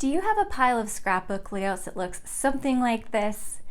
Do you have a pile of scrapbook layouts that looks something like this?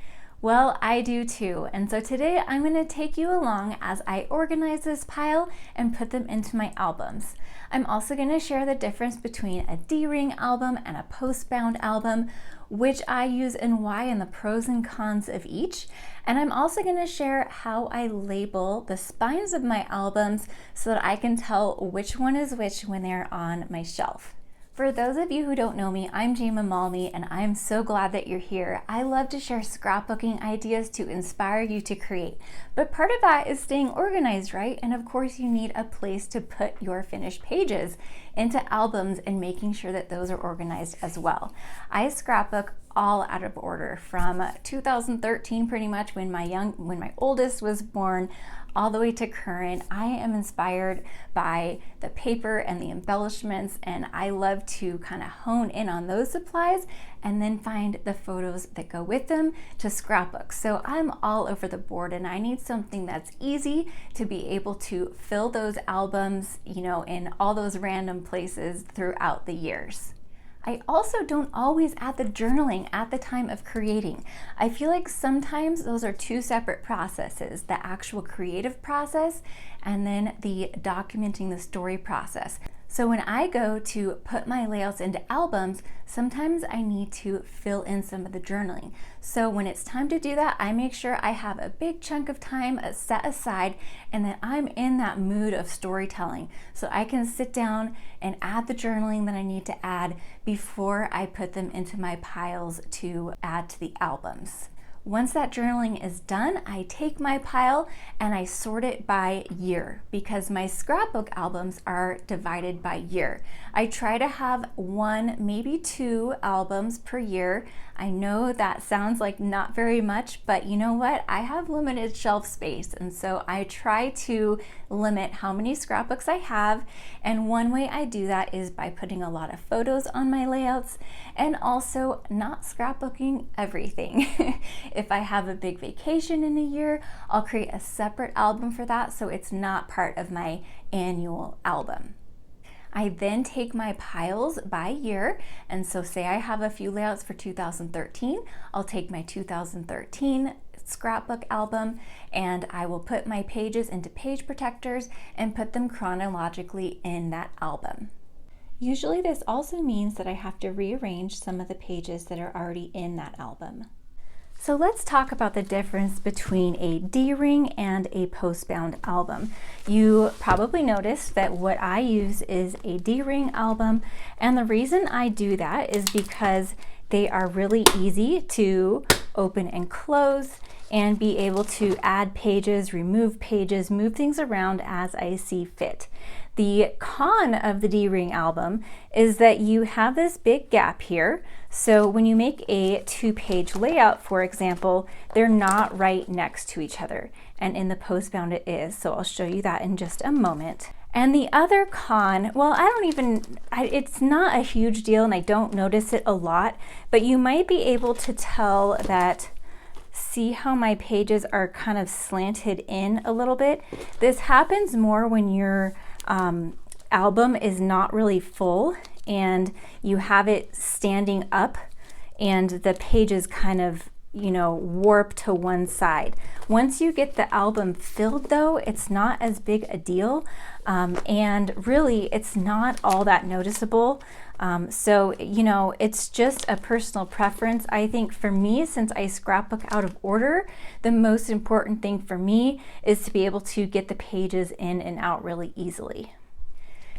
Well, I do too, and so today I'm going to take you along as I organize this pile and put them into my albums. I'm also going to share the difference between a D-ring album and a Postbound album, which I use and why, and the pros and cons of each. And I'm also going to share how I label the spines of my albums so that I can tell which one is which when they're on my shelf. For those of you who don't know me, I'm Jayma Malme, and I'm so glad that you're here. I love to share scrapbooking ideas to inspire you to create. But part of that is staying organized, right? And of course, you need a place to put your finished pages into albums and making sure that those are organized as well. I scrapbook all out of order from 2013, pretty much when my oldest was born, all the way to current. I am inspired by the paper and the embellishments, and I love to kind of hone in on those supplies and then find the photos that go with them to scrapbook. So I'm all over the board, and I need something that's easy to be able to fill those albums, in all those random places throughout the years. I also don't always add the journaling at the time of creating. I feel like sometimes those are two separate processes, the actual creative process and then the documenting the story process. So when I go to put my layouts into albums, sometimes I need to fill in some of the journaling. So when it's time to do that, I make sure I have a big chunk of time set aside and that I'm in that mood of storytelling. So I can sit down and add the journaling that I need to add before I put them into my piles to add to the albums. Once that journaling is done, I take my pile and I sort it by year because my scrapbook albums are divided by year. I try to have one, maybe two albums per year. I know that sounds like not very much, but you know what? I have limited shelf space, and so I try to limit how many scrapbooks I have. And one way I do that is by putting a lot of photos on my layouts and also not scrapbooking everything. If I have a big vacation in a year, I'll create a separate album for that so it's not part of my annual album. I then take my piles by year, and so say I have a few layouts for 2013, I'll take my 2013 scrapbook album and I will put my pages into page protectors and put them chronologically in that album. Usually this also means that I have to rearrange some of the pages that are already in that album. So let's talk about the difference between a D-ring and a Postbound album. You probably noticed that what I use is a D-ring album, and the reason I do that is because they are really easy to open and close and be able to add pages, remove pages, move things around as I see fit. The con of the D-ring album is that you have this big gap here. So when you make a two-page layout, for example, they're not right next to each other. And in the Postbound it is. So I'll show you that in just a moment. And the other con, well, it's not a huge deal and I don't notice it a lot, but you might be able to tell that. See how my pages are kind of slanted in a little bit? This happens more when your album is not really full and you have it standing up and the pages kind of warp to one side. Once you get the album filled though, it's not as big a deal, and really it's not all that noticeable. So it's just a personal preference. I think for me, since I scrapbook out of order, the most important thing for me is to be able to get the pages in and out really easily.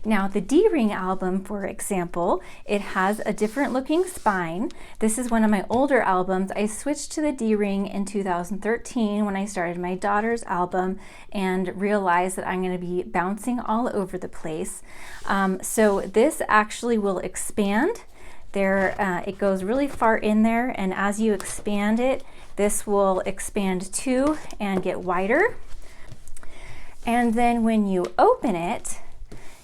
Now the D-ring album, for example, it has a different looking spine. This is one of my older albums. I switched to the D-ring in 2013 when I started my daughter's album and realized that I'm going to be bouncing all over the place. So this actually will expand. It goes really far in there, and as you expand it, this will expand too and get wider. And then when you open it,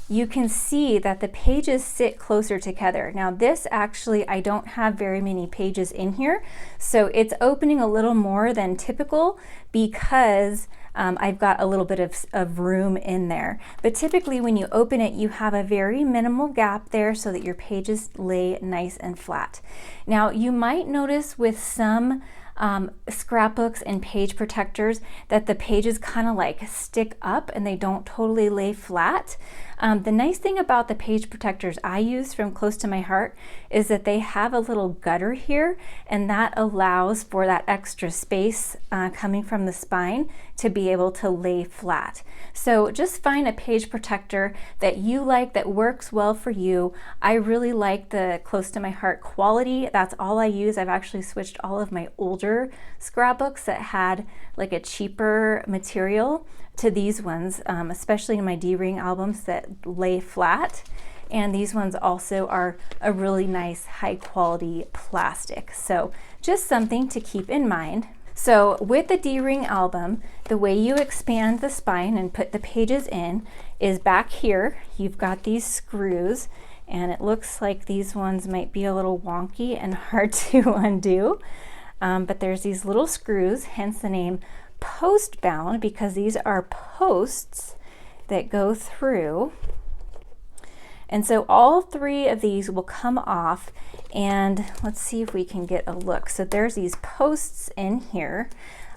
you can see that the pages sit closer together. Now this actually, I don't have very many pages in here, so it's opening a little more than typical because I've got a little bit of room in there. But typically when you open it, you have a very minimal gap there so that your pages lay nice and flat. Now you might notice with some scrapbooks and page protectors that the pages kind of like stick up and they don't totally lay flat. The nice thing about the page protectors I use from Close to My Heart is that they have a little gutter here, and that allows for that extra space coming from the spine to be able to lay flat. So just find a page protector that you like, that works well for you. I really like the Close to My Heart quality. That's all I use. I've actually switched all of my older scrapbooks that had like a cheaper material to these ones, especially in my D-ring albums that lay flat. And these ones also are a really nice high quality plastic. So just something to keep in mind. So with the D-ring album, the way you expand the spine and put the pages in is back here. You've got these screws, and it looks like these ones might be a little wonky and hard to undo. But there's these little screws, hence the name Postbound, because these are posts that go through. And so all three of these will come off, and let's see if we can get a look. So there's these posts in here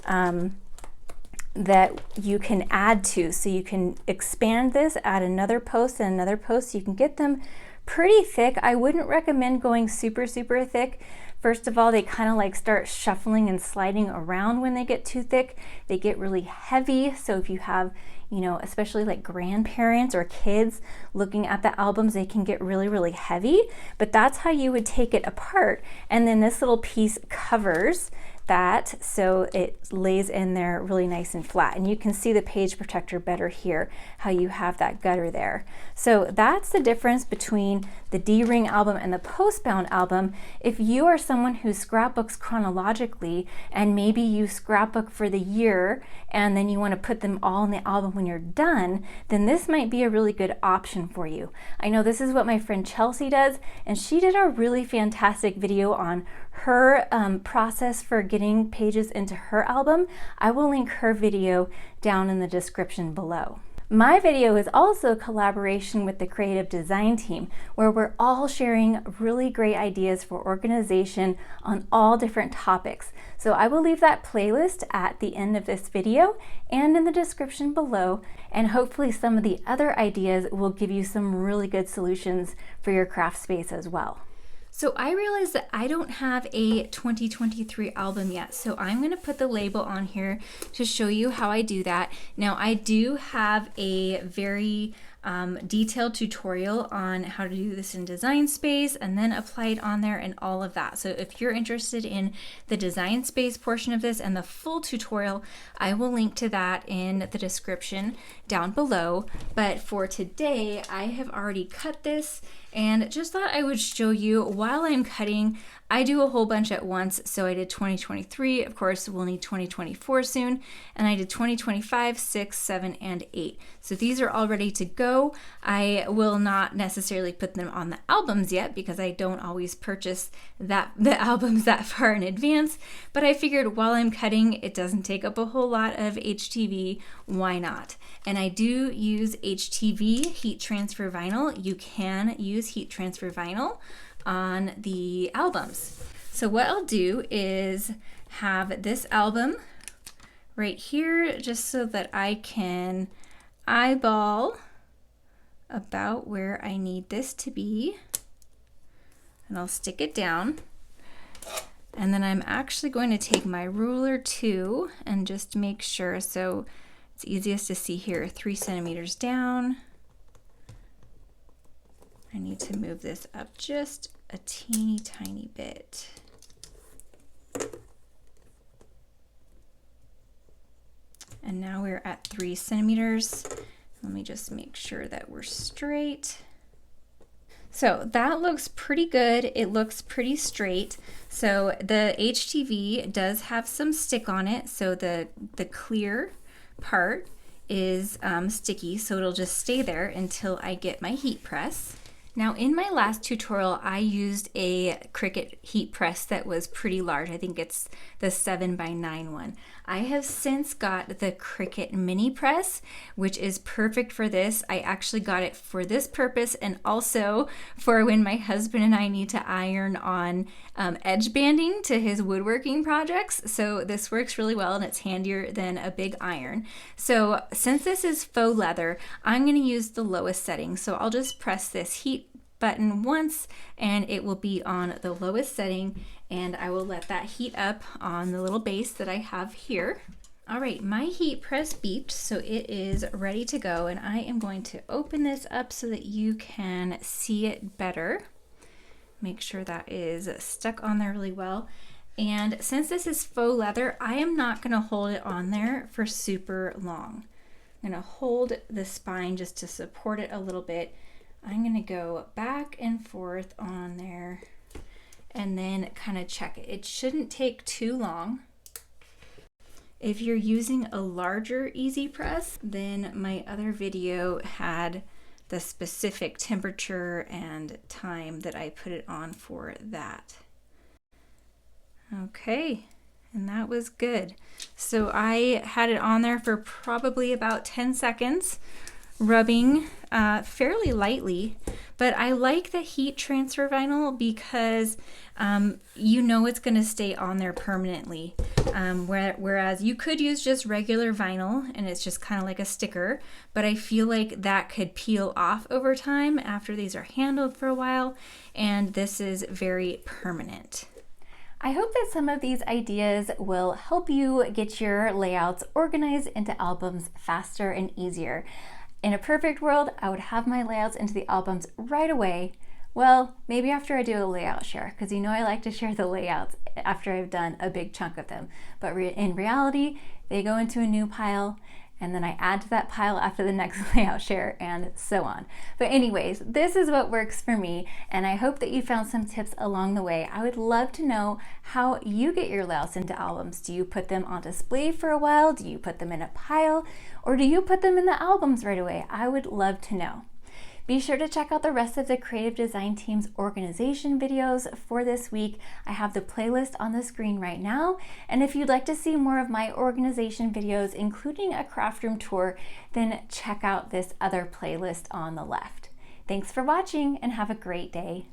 that you can add to. So you can expand this, add another post and another post. You can get them pretty thick. I wouldn't recommend going super thick. First of all, they kind of like start shuffling and sliding around when they get too thick. They get really heavy. So if you have, you know, especially like grandparents or kids looking at the albums, they can get really heavy. But that's how you would take it apart. And then this little piece covers that so it lays in there really nice and flat. And you can see the page protector better here, how you have that gutter there. So that's the difference between the D-ring album and the Postbound album. If you are someone who scrapbooks chronologically and maybe you scrapbook for the year and then you want to put them all in the album when you're done, then this might be a really good option for you. I know this is what my friend Chelsea does, and she did a really fantastic video on her process for getting pages into her album. I will link her video down in the description below. My video is also a collaboration with the creative design team, where we're all sharing really great ideas for organization on all different topics. So I will leave that playlist at the end of this video and in the description below, and hopefully some of the other ideas will give you some really good solutions for your craft space as well. So I realized that I don't have a 2023 album yet, so I'm going to put the label on here to show you how I do that. Now I do have a very detailed tutorial on how to do this in Design Space and then apply it on there and all of that. So if you're interested in the Design Space portion of this and the full tutorial, I will link to that in the description down below. But for today, I have already cut this and just thought I would show you while I'm cutting. I do a whole bunch at once, so I did 2023, of course we'll need 2024 soon, and I did 2025, 6, 7, and 8. So these are all ready to go. I will not necessarily put them on the albums yet because I don't always purchase the albums that far in advance, but I figured while I'm cutting, it doesn't take up a whole lot of HTV, why not? And I do use HTV, heat transfer vinyl. You can use heat transfer vinyl on the albums. So what I'll do is have this album right here just so that I can eyeball about where I need this to be, and I'll stick it down. And then I'm actually going to take my ruler too and just make sure, so it's easiest to see here, 3 centimeters down. I need to move this up just a teeny tiny bit. And now we're at 3 centimeters. Let me just make sure that we're straight. So that looks pretty good. It looks pretty straight. So the HTV does have some stick on it. So the clear part is sticky. So it'll just stay there until I get my heat press. Now in my last tutorial, I used a Cricut heat press that was pretty large. I think it's the 7x9 one. I have since got the Cricut mini press, which is perfect for this. I actually got it for this purpose and also for when my husband and I need to iron on edge banding to his woodworking projects. So this works really well and it's handier than a big iron. So since this is faux leather, I'm going to use the lowest setting. So I'll just press this heat button once and it will be on the lowest setting, and I will let that heat up on the little base that I have here. All right, my heat press beeped, so it is ready to go, and I am going to open this up so that you can see it better. Make sure that is stuck on there really well. And since this is faux leather, I am not going to hold it on there for super long. I'm going to hold the spine just to support it a little bit. I'm going to go back and forth on there and then kind of check it. It shouldn't take too long. If you're using a larger easy press, then my other video had the specific temperature and time that I put it on for that. Okay, and that was good. So I had it on there for probably about 10 seconds, rubbing fairly lightly, but I like the heat transfer vinyl because you know it's going to stay on there permanently, whereas you could use just regular vinyl and it's just kind of like a sticker, but I feel like that could peel off over time after these are handled for a while, and this is very permanent. I hope that some of these ideas will help you get your layouts organized into albums faster and easier. In a perfect world, I would have my layouts into the albums right away. Well, maybe after I do a layout share, because you know I like to share the layouts after I've done a big chunk of them. But in reality, they go into a new pile, and then I add to that pile after the next layout share, and so on. But anyways, this is what works for me, and I hope that you found some tips along the way. I would love to know how you get your layouts into albums. Do you put them on display for a while? Do you put them in a pile? Or do you put them in the albums right away? I would love to know. Be sure to check out the rest of the creative design team's organization videos for this week. I have the playlist on the screen right now. And if you'd like to see more of my organization videos, including a craft room tour, then check out this other playlist on the left. Thanks for watching and have a great day.